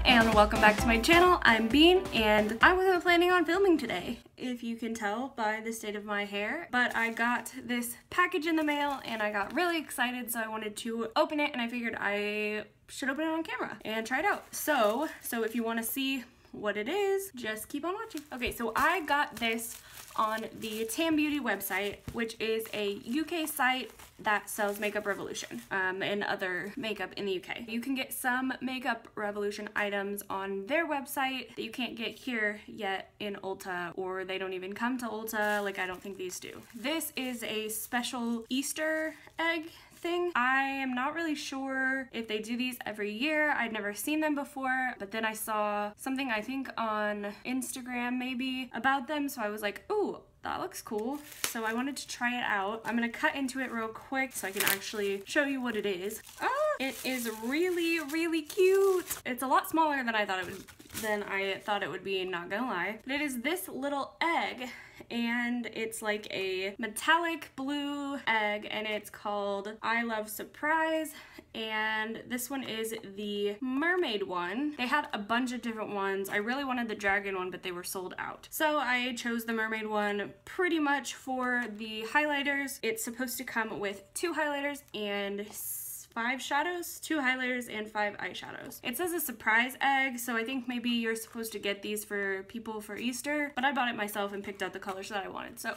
and welcome back to my channel. I'm Bean and I wasn't planning on filming today, if you can tell by the state of my hair, but I got this package in the mail and I got really excited, so I wanted to open it and I figured I should open it on camera and try it out. So if you want to see what it is, just keep on watching. Okay, so I got this on the Tam Beauty website, which is a UK site that sells Makeup Revolution and other makeup in the UK. You can get some Makeup Revolution items on their website that you can't get here yet in Ulta, or they don't even come to Ulta, like I don't think these do. This is a special Easter egg thing. I am not really sure if they do these every year. I'd never seen them before, but then I saw something, I think on Instagram maybe, about them, so I was like, ooh, that looks cool. So I wanted to try it out. I'm gonna cut into it real quick so I can actually show you what it is. Oh, it is really, really cute. It's a lot smaller than I thought it would be, not gonna lie. But it is this little egg, and it's like a metallic blue egg, and it's called I Love Surprise, and this one is the mermaid one. They had a bunch of different ones. I really wanted the dragon one, but they were sold out. So I chose the mermaid one pretty much for the highlighters. It's supposed to come with 2 highlighters and 5 shadows, 2 highlighters and 5 eyeshadows. It says a surprise egg, so I think maybe you're supposed to get these for people for Easter, but I bought it myself and picked out the colors that I wanted, so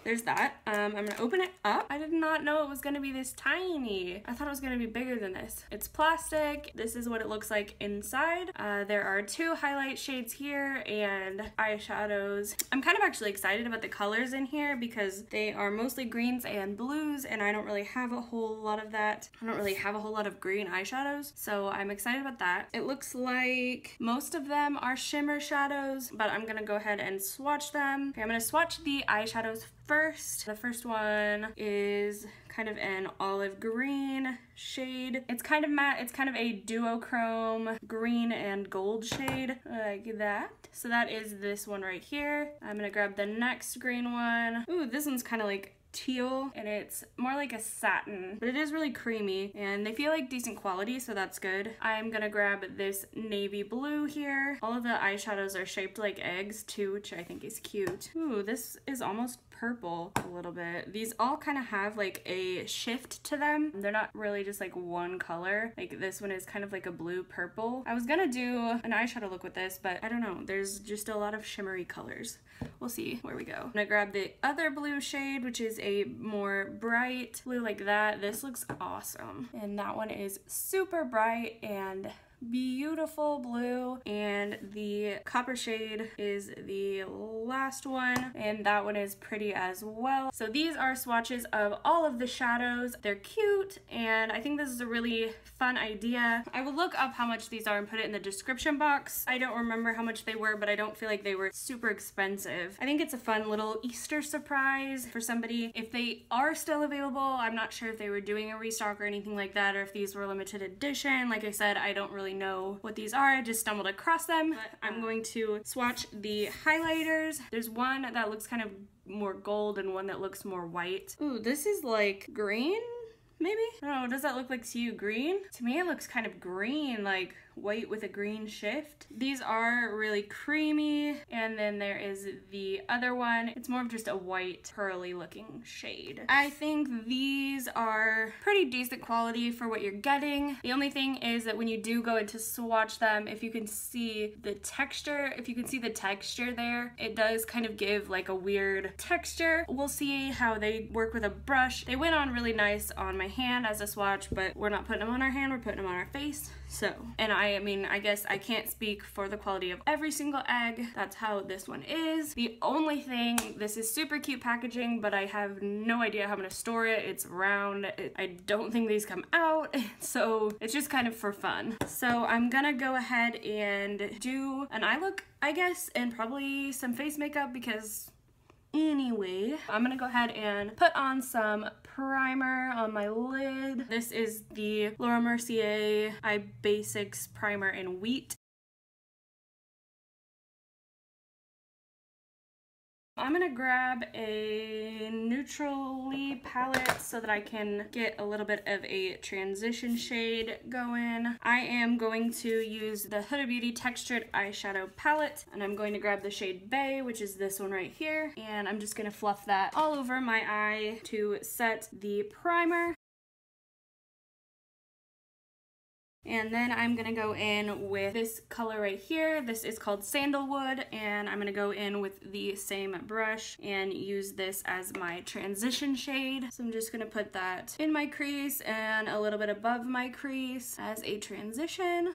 there's that. I'm gonna open it up. I did not know it was gonna be this tiny. I thought it was gonna be bigger than this. It's plastic. This is what it looks like inside. There are 2 highlight shades here and eyeshadows. I'm kind of actually excited about the colors in here because they are mostly greens and blues, and I don't really have a whole lot of that. I don't really have a whole lot of green eyeshadows, so I'm excited about that. It looks like most of them are shimmer shadows, but I'm gonna go ahead and swatch them. Okay, I'm gonna swatch the eyeshadows first. The first one is kind of an olive green shade. It's kind of matte. It's kind of a duochrome green and gold shade, like that. So that is this one right here. I'm gonna grab the next green one. Ooh, this one's kind of like teal, and it's more like a satin, but it is really creamy and they feel like decent quality, so that's good. I'm gonna grab this navy blue here. All of the eyeshadows are shaped like eggs too, which I think is cute. Ooh, this is almost purple a little bit. These all kind of have like a shift to them. They're not really just like one color. Like this one is kind of like a blue purple. I was gonna do an eyeshadow look with this, but I don't know. There's just a lot of shimmery colors. We'll see where we go. I'm gonna grab the other blue shade, which is a more bright blue like that. This looks awesome. And that one is super bright and beautiful blue, and the copper shade is the last one, and that one is pretty as well. So these are swatches of all of the shadows. They're cute, and I think this is a really fun idea. I will look up how much these are and put it in the description box. I don't remember how much they were, but I don't feel like they were super expensive. I think it's a fun little Easter surprise for somebody. If they are still available, I'm not sure if they were doing a restock or anything like that, or if these were limited edition. Like I said, I don't really know what these are. I just stumbled across them. But I'm going to swatch the highlighters. There's one that looks kind of more gold and one that looks more white. Ooh, this is like green, maybe? I don't know, does that look like to you green? To me it looks kind of green, like white with a green shift. These are really creamy, and then there is the other one. It's more of just a white pearly looking shade. I think these are pretty decent quality for what you're getting. The only thing is that when you do go in to swatch them, if you can see the texture, there, it does kind of give like a weird texture. We'll see how they work with a brush. They went on really nice on my hand as a swatch, but we're not putting them on our hand, we're putting them on our face. So, and I mean, I guess I can't speak for the quality of every single egg. That's how this one is. The only thing, this is super cute packaging, but I have no idea how I'm gonna store it. It's round. I don't think these come out, so it's just kind of for fun. So I'm gonna go ahead and do an eye look, I guess, and probably some face makeup because anyway, I'm gonna go ahead and put on some primer on my lid. This is the Laura Mercier Eye Basics Primer in Wheat. I'm gonna grab a neutrally palette so that I can get a little bit of a transition shade going. I am going to use the Huda Beauty Textured Eyeshadow Palette, and I'm going to grab the shade Bay, which is this one right here, and I'm just gonna fluff that all over my eye to set the primer. And then I'm gonna go in with this color right here. This is called Sandalwood, and I'm gonna go in with the same brush and use this as my transition shade. So I'm just gonna put that in my crease and a little bit above my crease as a transition.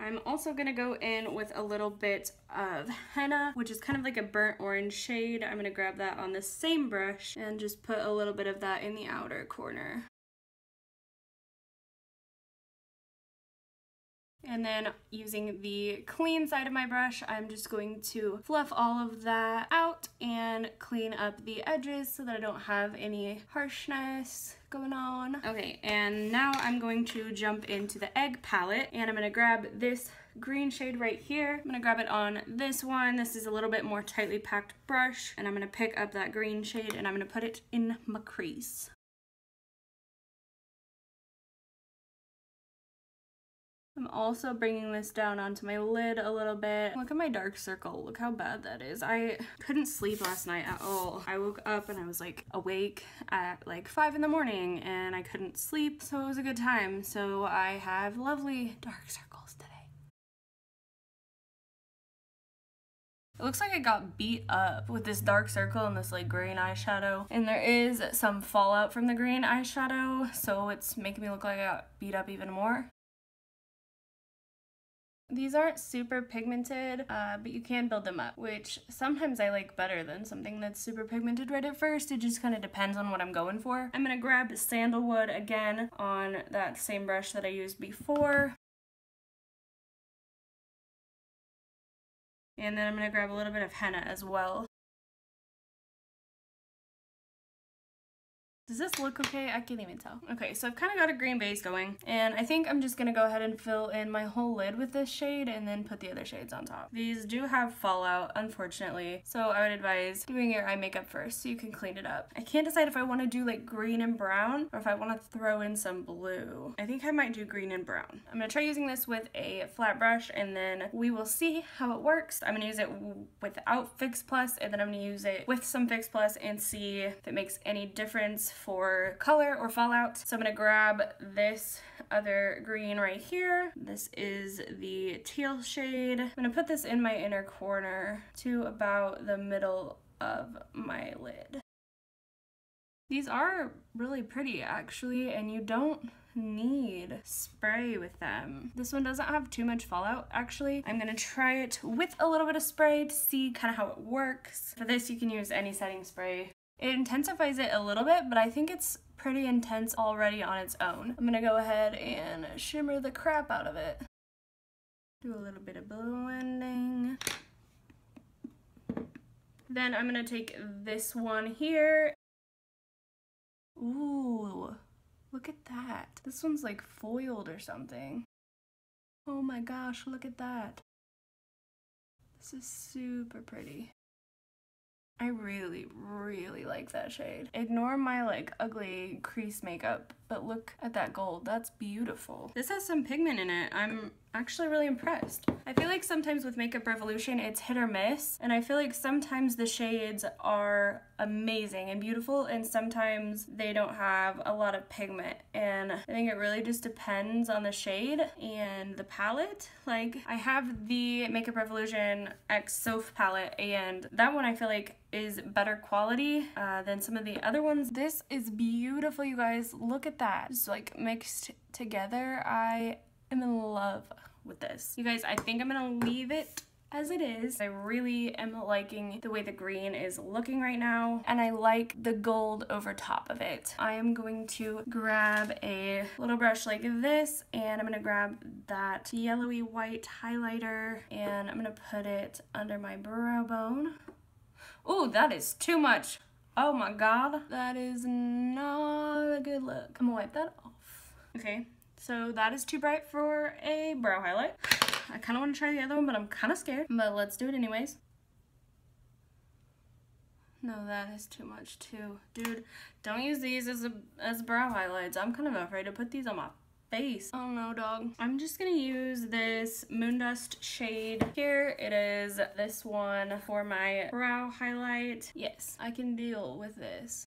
I'm also gonna go in with a little bit of henna, which is kind of like a burnt orange shade. I'm gonna grab that on the same brush and just put a little bit of that in the outer corner. And then using the clean side of my brush, I'm just going to fluff all of that out and clean up the edges so that I don't have any harshness going on. Okay, and now I'm going to jump into the Egg palette, and I'm gonna grab this green shade right here. I'm gonna grab it on this one. This is a little bit more tightly packed brush, and I'm gonna pick up that green shade and I'm gonna put it in my crease. I'm also bringing this down onto my lid a little bit. Look at my dark circle. Look how bad that is. I couldn't sleep last night at all. I woke up and I was like awake at like 5 in the morning and I couldn't sleep, so it was a good time. So I have lovely dark circles today. It looks like I got beat up with this dark circle and this like green eyeshadow. And there is some fallout from the green eyeshadow, so it's making me look like I got beat up even more. These aren't super pigmented, but you can build them up, which sometimes I like better than something that's super pigmented right at first. It just kind of depends on what I'm going for. I'm gonna grab Sandalwood again on that same brush that I used before. And then I'm gonna grab a little bit of henna as well. Does this look okay? I can't even tell. Okay, so I've kind of got a green base going, and I think I'm just gonna go ahead and fill in my whole lid with this shade and then put the other shades on top. These do have fallout, unfortunately, so I would advise doing your eye makeup first so you can clean it up. I can't decide if I want to do like green and brown or if I want to throw in some blue. I think I might do green and brown. I'm gonna try using this with a flat brush and then we will see how it works. I'm gonna use it without Fix Plus and then I'm gonna use it with some Fix Plus and see if it makes any difference for color or fallout. So I'm gonna grab this other green right here. This is the teal shade. I'm gonna put this in my inner corner to about the middle of my lid. These are really pretty actually, and you don't need spray with them. This one doesn't have too much fallout actually. I'm gonna try it with a little bit of spray to see kind of how it works. For this you can use any setting spray. It intensifies it a little bit, but I think it's pretty intense already on its own. I'm gonna go ahead and shimmer the crap out of it. Do a little bit of blending. Then I'm gonna take this one here. Ooh, look at that. This one's like foiled or something. Oh my gosh, look at that. This is super pretty. I really, really like that shade. Ignore my like ugly crease makeup, but look at that gold. That's beautiful. This has some pigment in it. I'm actually really impressed. I feel like sometimes with Makeup Revolution it's hit or miss, and I feel like sometimes the shades are amazing and beautiful and sometimes they don't have a lot of pigment, and I think it really just depends on the shade and the palette. Like I have the Makeup Revolution X Soph palette and that one I feel like is better quality than some of the other ones. This is beautiful, you guys. Look at that. Just like mixed together. I am in love with this. You guys, I think I'm gonna leave it as it is. I really am liking the way the green is looking right now, and I like the gold over top of it. I am going to grab a little brush like this, and I'm gonna grab that yellowy white highlighter, and I'm gonna put it under my brow bone. Oh, that is too much. Oh my god, that is not a good look. I'm gonna wipe that off. Okay, so that is too bright for a brow highlight. I kind of want to try the other one, but I'm kind of scared. But let's do it anyways. No, that is too much too. Dude, don't use these as brow highlights. I'm kind of afraid to put these on my face. Oh no, dog. I'm just gonna use this Moondust shade. Here it is, this one for my brow highlight. Yes, I can deal with this.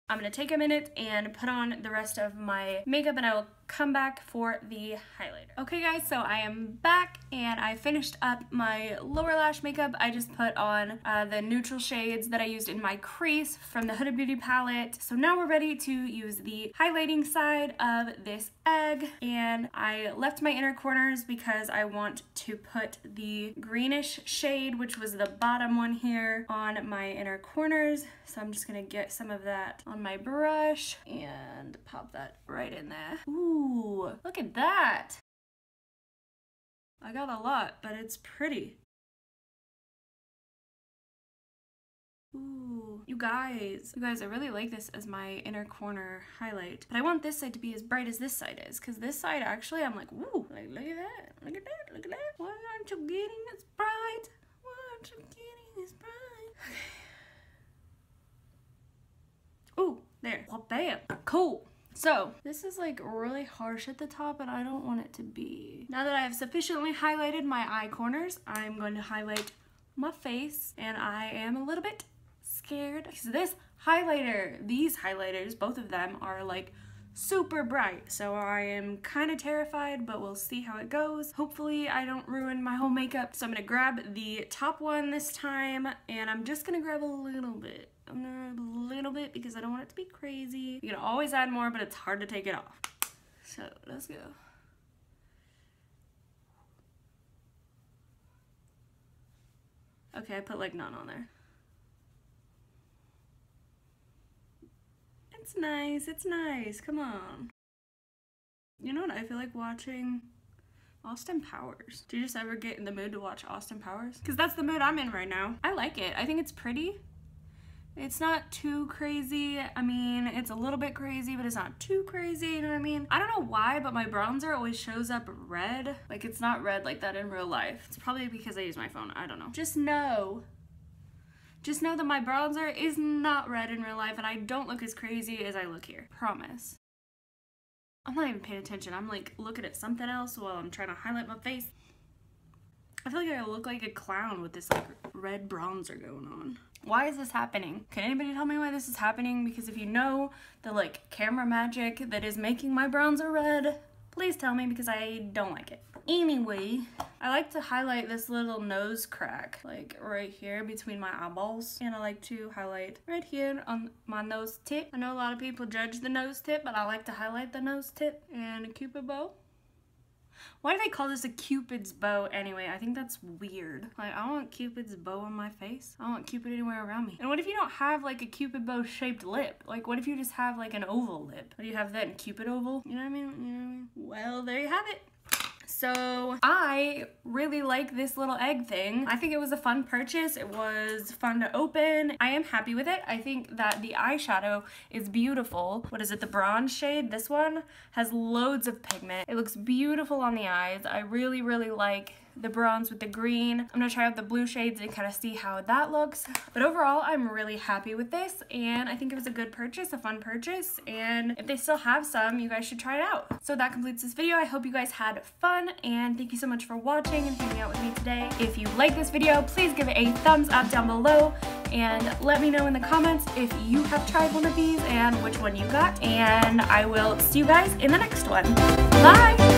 I'm gonna take a minute and put on the rest of my makeup and I will come back for the highlighter. Okay guys, so I am back and I finished up my lower lash makeup. I just put on the neutral shades that I used in my crease from the Huda Beauty palette. So now we're ready to use the highlighting side of this egg, and I left my inner corners because I want to put the greenish shade, which was the bottom one here, on my inner corners. So I'm just gonna get some of that on my brush and pop that right in there. Ooh, look at that. I got a lot, but it's pretty. Ooh, you guys, I really like this as my inner corner highlight. But I want this side to be as bright as this side is, because this side actually, I'm like, ooh, like, look at that, look at that, look at that. Why aren't you getting this bright? Why aren't you getting this bright? Okay. Ooh, there, well, bam, cool. So this is like really harsh at the top and I don't want it to be. Now that I have sufficiently highlighted my eye corners, I'm going to highlight my face, and I am a little bit scared because this highlighter, these highlighters, both of them are like super bright. So I am kind of terrified, but we'll see how it goes. Hopefully I don't ruin my whole makeup. So I'm gonna grab the top one this time, and I'm just gonna grab a little bit. I'm gonna grab a little bit because I don't want it to be crazy. You can always add more, but it's hard to take it off. So let's go. Okay, I put like none on there. It's nice, it's nice, come on. You know what I feel like watching? Austin Powers. Do you just ever get in the mood to watch Austin Powers? Because that's the mood I'm in right now. I like it. I think it's pretty. It's not too crazy. I mean, it's a little bit crazy, but it's not too crazy, you know what I mean? I don't know why, but my bronzer always shows up red. Like, it's not red like that in real life. It's probably because I use my phone, I don't know. Just know that my bronzer is not red in real life, and I don't look as crazy as I look here. Promise. I'm not even paying attention. I'm like looking at something else while I'm trying to highlight my face. I feel like I look like a clown with this like red bronzer going on. Why is this happening? Can anybody tell me why this is happening? Because if you know the like camera magic that is making my bronzer red, please tell me, because I don't like it. Anyway, I like to highlight this little nose crack, like right here between my eyeballs. And I like to highlight right here on my nose tip. I know a lot of people judge the nose tip, but I like to highlight the nose tip. And a cupid bow. Why do they call this a Cupid's bow anyway? I think that's weird. Like, I don't want Cupid's bow on my face. I don't want Cupid anywhere around me. And what if you don't have like a Cupid bow shaped lip? Like, what if you just have like an oval lip? What do you have then? Cupid oval? You know what I mean? You know what I mean? Well, there you have it. So I really like this little egg thing. I think it was a fun purchase. It was fun to open. I am happy with it. I think that the eyeshadow is beautiful. What is it, the bronze shade? This one has loads of pigment. It looks beautiful on the eyes. I really, really like the bronze with the green. I'm gonna try out the blue shades and kind of see how that looks. But overall, I'm really happy with this, and I think it was a good purchase, a fun purchase, and if they still have some, you guys should try it out. So that completes this video. I hope you guys had fun, and thank you so much for watching and hanging out with me today. If you like this video, please give it a thumbs up down below, and let me know in the comments if you have tried one of these and which one you got, and I will see you guys in the next one. Bye!